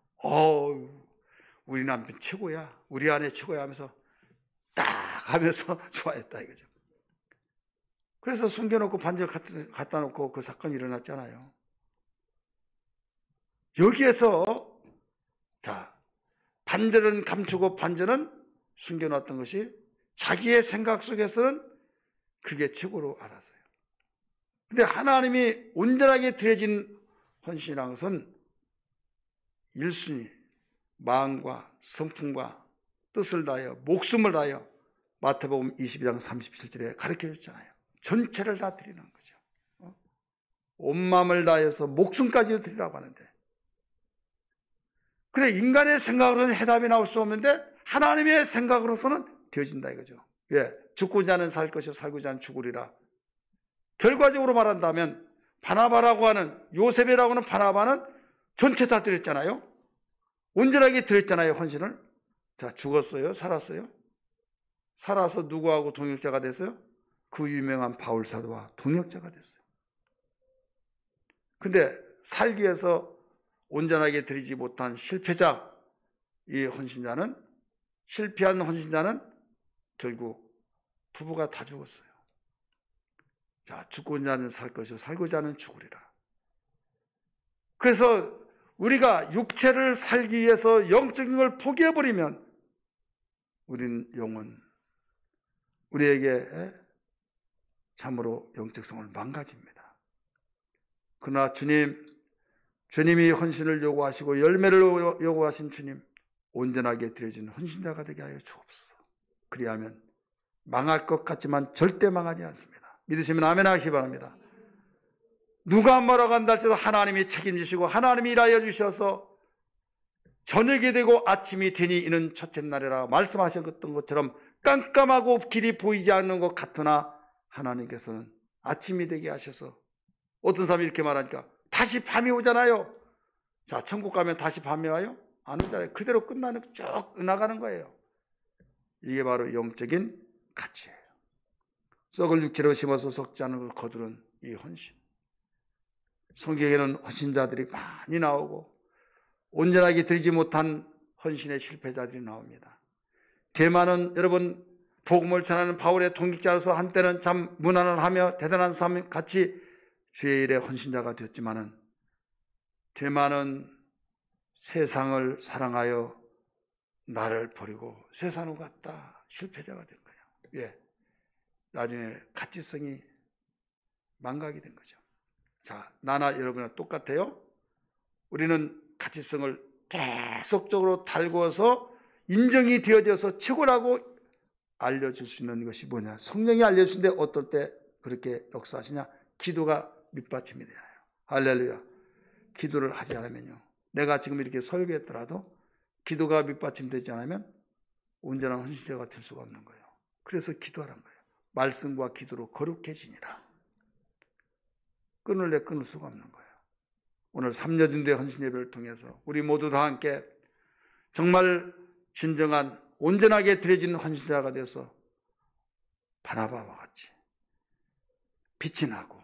[SPEAKER 1] 우리 남편 최고야, 우리 아내 최고야 하면서 딱 하면서 좋아했다 이거죠. 그래서 숨겨놓고 반지를 갖다 놓고 그 사건이 일어났잖아요. 여기에서 자, 반절은 감추고 반절은 숨겨놨던 것이 자기의 생각 속에서는 그게 최고로 알았어요. 근데 하나님이 온전하게 드려진 헌신이라는 것은 1순위 마음과 성품과 뜻을 다하여 목숨을 다하여 마태복음 22장 37절에 가르쳐 줬잖아요. 전체를 다 드리는 거죠. 온 마음을 다해서 목숨까지 드리라고 하는데, 그래 인간의 생각으로는 해답이 나올 수 없는데 하나님의 생각으로서는 되어진다 이거죠. 예, 죽고자 하는 살 것이요 살고자 하는 죽으리라. 결과적으로 말한다면 바나바라고 하는, 요셉이라고 하는 바나바는 전체 다 드렸잖아요. 온전하게 드렸잖아요, 헌신을. 자, 죽었어요? 살았어요? 살아서 누구하고 동역자가 됐어요? 그 유명한 바울 사도와 동역자가 됐어요. 근데 살기 위해서 온전하게 드리지 못한 실패자, 이 헌신자는, 실패한 헌신자는 결국 부부가 다 죽었어요. 자, 죽고자 하는 살 것이요 살고자 하는 죽으리라. 그래서 우리가 육체를 살기 위해서 영적인 걸 포기해버리면 우리는 영혼, 우리에게 참으로 영적성을 망가집니다. 그러나 주님이 헌신을 요구하시고 열매를 요구하신 주님, 온전하게 드려진 헌신자가 되게 하여 주옵소서. 그리하면 망할 것 같지만 절대 망하지 않습니다. 믿으시면 아멘 하시기 바랍니다. 누가 뭐라고 한다 할지라도 하나님이 책임지시고 하나님이 일하여 주셔서 저녁이 되고 아침이 되니 이는 첫째 날이라 말씀하셨던 것처럼 깜깜하고 길이 보이지 않는 것 같으나 하나님께서는 아침이 되게 하셔서, 어떤 사람이 이렇게 말하니까 다시 밤이 오잖아요. 자, 천국 가면 다시 밤이 와요? 안 오잖아요. 그대로 끝나는, 쭉 나가는 거예요. 이게 바로 영적인 가치예요. 썩을 육체로 심어서 썩지 않은 걸 거두는 이 헌신. 성경에는 헌신자들이 많이 나오고 온전하게 드리지 못한 헌신의 실패자들이 나옵니다. 대만은 여러분 복음을 전하는 바울의 동역자로서 한때는 참 문안을 하며 대단한 삶 같이 주의 일의 헌신자가 되었지만은, 대만은 세상을 사랑하여 나를 버리고 세상으로 갔다 실패자가 된 거예요. 예, 나중에 가치성이 망각이 된 거죠. 자, 나나 여러분과 똑같아요. 우리는 가치성을 계속적으로 달구어서 인정이 되어져서 최고라고 알려줄 수 있는 것이 뭐냐? 성령이 알려주신데 어떨 때 그렇게 역사하시냐? 기도가 밑받침이 되어요. 할렐루야. 기도를 하지 않으면요, 내가 지금 이렇게 설교했더라도 기도가 밑받침되지 않으면 온전한 헌신자가 될 수가 없는 거예요. 그래서 기도하라는 거예요. 말씀과 기도로 거룩해지니라. 끊을 수가 없는 거예요. 오늘 3여든대 헌신 예배를 통해서 우리 모두 다 함께 정말 진정한 온전하게 드려진 헌신자가 되어서 바나바와 같이 빛이 나고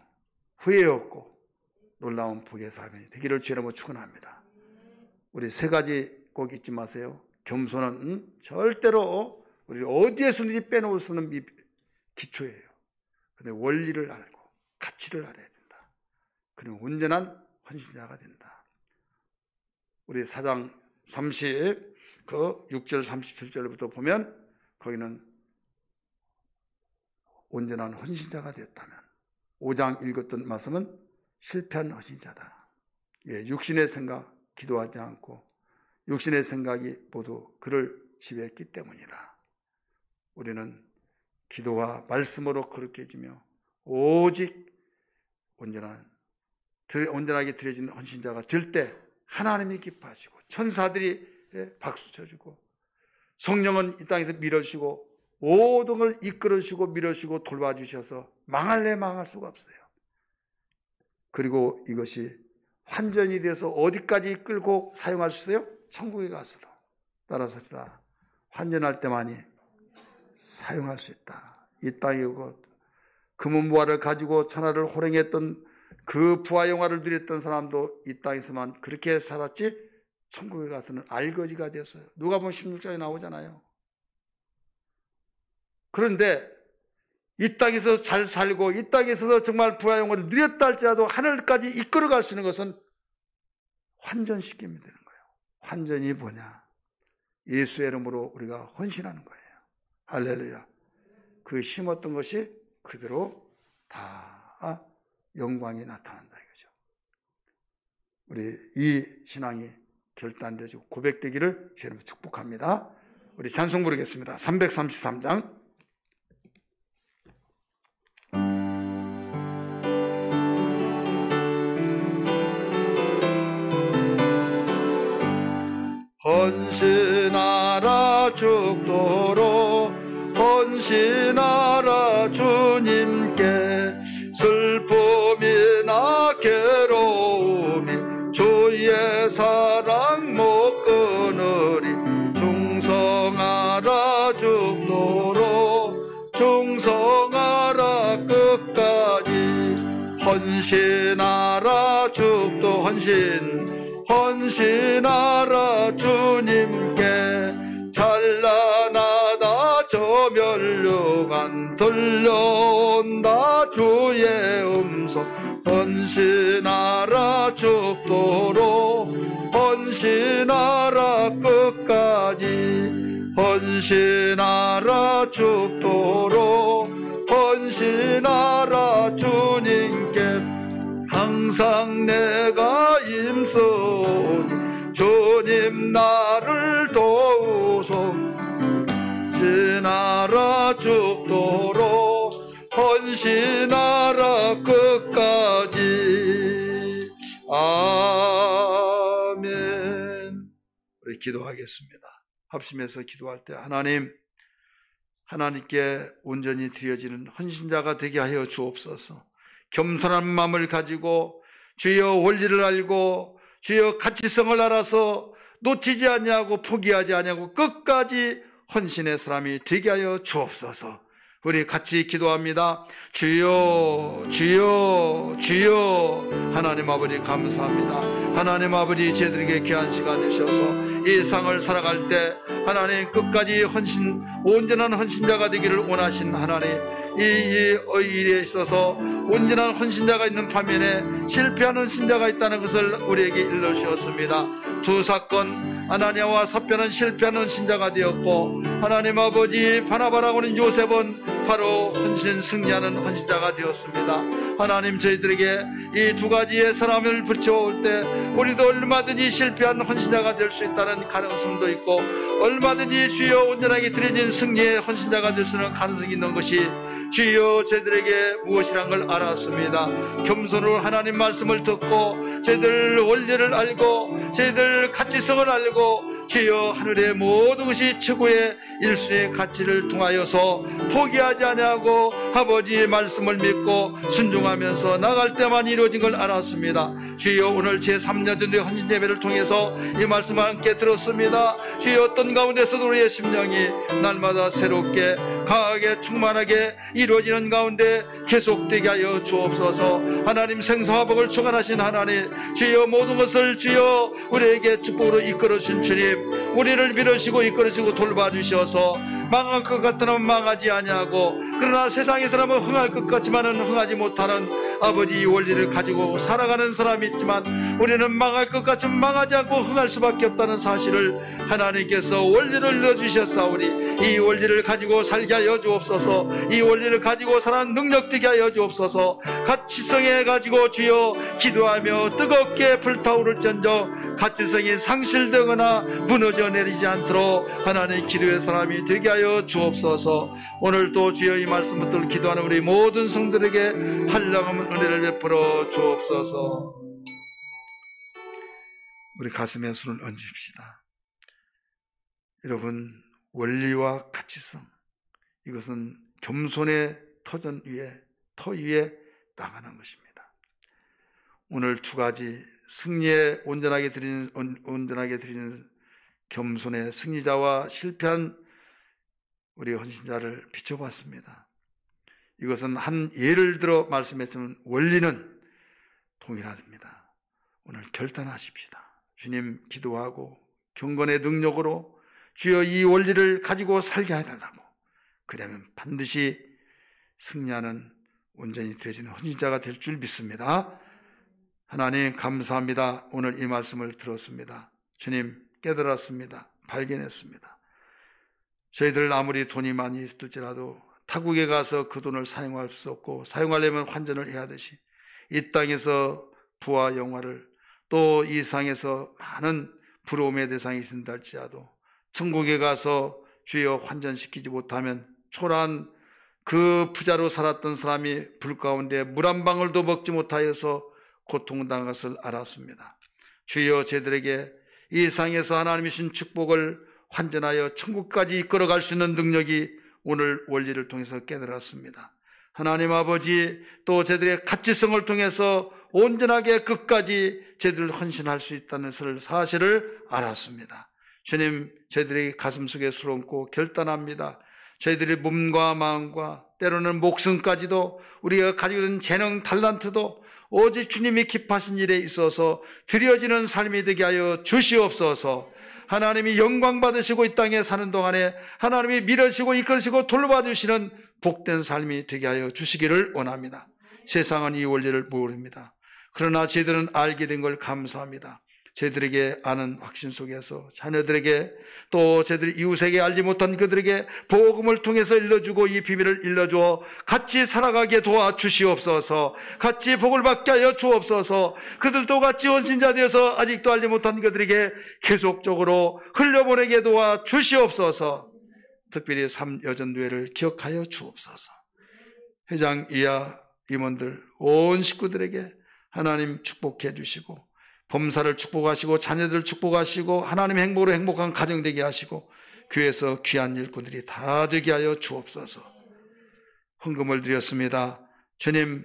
[SPEAKER 1] 후회 없고 놀라운 복의 삶이 되기를 주의 이름으로 축원합니다. 우리 세 가지 꼭 잊지 마세요. 겸손은 절대로 우리 어디에서든지 빼놓을 수 없는 기초예요. 근데 원리를 알고 가치를 알아야 된다. 그리고 온전한 헌신자가 된다. 우리 4장 6절 37절부터 보면 거기는 온전한 헌신자가 되었다면, 5장 읽었던 말씀은 실패한 헌신자다. 예, 육신의 생각, 기도하지 않고 육신의 생각이 모두 그를 지배했기 때문이다. 우리는 기도와 말씀으로 거룩해지며 오직 온전하게 드려진 헌신자가 될 때 하나님이 기뻐하시고 천사들이 박수 쳐주고 성령은 이 땅에서 밀어주시고 모든 걸 이끌어주시고 밀어주시고 돌봐주셔서 망할래 망할 수가 없어요. 그리고 이것이 환전이 돼서 어디까지 끌고 사용할 수 있어요? 천국에 가서도. 따라서 합시다. 환전할 때만이 사용할 수 있다. 이 땅에 오고 금은보화를 가지고 천하를 호령했던 그 부와 영화를 누렸던 사람도 이 땅에서만 그렇게 살았지 천국에 가서는 알거지가 됐어요. 누가복음 16장에 나오잖아요. 그런데 이 땅에서 잘 살고 이 땅에서도 정말 부와 영화를 누렸다 할지라도 하늘까지 이끌어갈 수 있는 것은 환전시키면 되는 거예요. 환전이 뭐냐? 예수의 이름으로 우리가 헌신하는 거예요. 할렐루야. 그 심었던 것이 그대로 다 영광이 나타난다 이거죠. 우리 이 신앙이 결단되고 고백되기를 주님 축복합니다. 우리 찬송 부르겠습니다. 333장. 헌신하라 죽도록 헌신하라 주님께 슬픔이나 괴로움이 주의 사랑 못 끊으리 충성하라 죽도록 충성하라 끝까지 헌신하라 죽도 헌신하라 주님께 찬란하다 저 멸류관 들려온다 주의 음성 헌신하라 죽도록 헌신하라 끝까지 헌신하라 죽도록 헌신하라 주님께 항상 내가 힘쓰니 주님 나를 도우소 헌신하라 죽도록 헌신하라 끝까지 아멘. 우리 기도하겠습니다. 합심해서 기도할 때 하나님께 온전히 드려지는 헌신자가 되게 하여 주옵소서. 겸손한 마음을 가지고 주여 원리를 알고 주여 가치성을 알아서 놓치지 아니하고 포기하지 아니하고 끝까지 헌신의 사람이 되게 하여 주옵소서. 우리 같이 기도합니다. 주여 주여 주여. 하나님 아버지 감사합니다. 하나님 아버지 저희들에게 귀한 시간 주셔서 이 세상을 살아갈 때 하나님 끝까지 온전한 헌신자가 되기를 원하신 하나님, 이 일에 있어서 온전한 헌신자가 있는 반면에 실패하는 신자가 있다는 것을 우리에게 일러주셨습니다. 두 사건 아나니아와 삽변은 실패하는 신자가 되었고 하나님 아버지 바나바라고 하는 요셉은 바로 헌신 승리하는 헌신자가 되었습니다. 하나님 저희들에게 이 두 가지의 사람을 붙여올 때 우리도 얼마든지 실패한 헌신자가 될 수 있다는 가능성도 있고 얼마든지 주여 온전하게 드려진 승리의 헌신자가 될 수 있는 가능성이 있는 것이 주여 저희들에게 무엇이란 걸 알았습니다. 겸손으로 하나님 말씀을 듣고 저희들 원리를 알고 저희들 가치성을 알고 주여 하늘의 모든 것이 최고의 일수의 가치를 통하여서 포기하지 아니하고 아버지의 말씀을 믿고 순종하면서 나갈 때만 이루어진 걸 알았습니다. 주여 오늘 제3야전의 헌신 예배를 통해서 이 말씀을 함께 들었습니다. 주여 어떤 가운데서도 우리의 심령이 날마다 새롭게 강하게 충만하게 이루어지는 가운데 계속되게 하여 주옵소서. 하나님 생사와 복을 주관하신 하나님, 주여 모든 것을 주여 우리에게 축복으로 이끌어주신 주님, 우리를 밀어주시고 이끌어주시고 돌봐주셔서 망할 것 같으면 망하지 아니하고 그러나 세상의 사람은 흥할 것 같지만은 흥하지 못하는 아버지 이 원리를 가지고 살아가는 사람이 있지만 우리는 망할 것 같지만 망하지 않고 흥할 수밖에 없다는 사실을 하나님께서 원리를 넣어주셨사오니 이 원리를 가지고 살게 하여 주옵소서. 이 원리를 가지고 살아가는 능력 되게 하여 주옵소서. 가치성에 가지고 주여 기도하며 뜨겁게 불타오를전정 가치성이 상실되거나 무너져 내리지 않도록 하나님 기도의 사람이 되게 하여 주옵소서. 오늘도 주여 이 말씀 붙들 기도하는 우리 모든 성들에게 한량없는 은혜를 베풀어 주옵소서. 우리 가슴에 손을 얹읍시다. 여러분, 원리와 가치성, 이것은 겸손의 터 위에 나가는 것입니다. 오늘 두 가지 승리에 온전하게 드리는 겸손의 승리자와 실패한 우리 헌신자를 비춰봤습니다. 이것은 한 예를 들어 말씀했지만 원리는 동일합니다. 오늘 결단하십시다. 주님 기도하고 경건의 능력으로 주여 이 원리를 가지고 살게 해달라고. 그러면 반드시 승리하는 온전히 되어지는 헌신자가 될 줄 믿습니다. 하나님 감사합니다. 오늘 이 말씀을 들었습니다. 주님 깨달았습니다. 발견했습니다. 저희들 아무리 돈이 많이 있을지라도 타국에 가서 그 돈을 사용할 수 없고 사용하려면 환전을 해야 하듯이 이 땅에서 부와 영화를 또 이 상에서 많은 부러움의 대상이 된다 할지라도 천국에 가서 주여 환전시키지 못하면 초라한 그 부자로 살았던 사람이 불 가운데 물 한 방울도 먹지 못하여서 고통당한 것을 알았습니다. 주여 저희들에게 이 상에서 하나님이 주신 축복을 환전하여 천국까지 이끌어갈 수 있는 능력이 오늘 원리를 통해서 깨달았습니다. 하나님 아버지 또 저희들의 가치성을 통해서 온전하게 끝까지 저희들 헌신할 수 있다는 사실을 알았습니다. 주님 저희들의 가슴속에 수렁고 결단합니다. 저희들의 몸과 마음과 때로는 목숨까지도 우리가 가지고 있는 재능 달란트도 오직 주님이 기뻐하신 일에 있어서 드려지는 삶이 되게 하여 주시옵소서. 하나님이 영광 받으시고 이 땅에 사는 동안에 하나님이 밀어주시고 이끌으시고 돌봐주시는 복된 삶이 되게 하여 주시기를 원합니다. 세상은 이 원리를 모릅니다. 그러나 저희들은 알게 된 걸 감사합니다. 저희들에게 아는 확신 속에서 자녀들에게 또 저희들이 이웃에게 알지 못한 그들에게 복음을 통해서 일러주고 이 비밀을 일러주어 같이 살아가게 도와주시옵소서. 같이 복을 받게 하여 주옵소서. 그들도 같이 헌신자 되어서 아직도 알지 못한 그들에게 계속적으로 흘려보내게 도와주시옵소서. 특별히 3여전도회를 기억하여 주옵소서. 회장 이하 임원들 온 식구들에게 하나님 축복해 주시고 범사를 축복하시고 자녀들을 축복하시고 하나님 행복으로 행복한 가정 되게 하시고 교회에서 귀한 일꾼들이 다 되게 하여 주옵소서. 헌금을 드렸습니다. 주님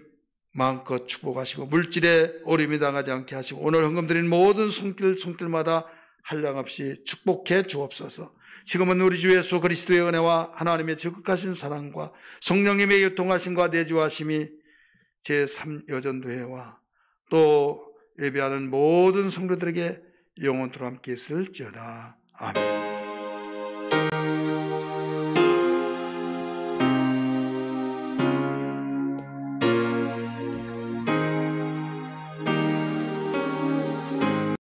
[SPEAKER 1] 마음껏 축복하시고 물질에 어려움이 당하지 않게 하시고 오늘 헌금 드린 모든 손길마다 한량없이 축복해 주옵소서. 지금은 우리 주 예수 그리스도의 은혜와 하나님의 지극하신 사랑과 성령님의 교통하심과 내주하심이 제3여전도회와 또 예배하는 모든 성도들에게 영원토록 함께 있을지어다. 아멘.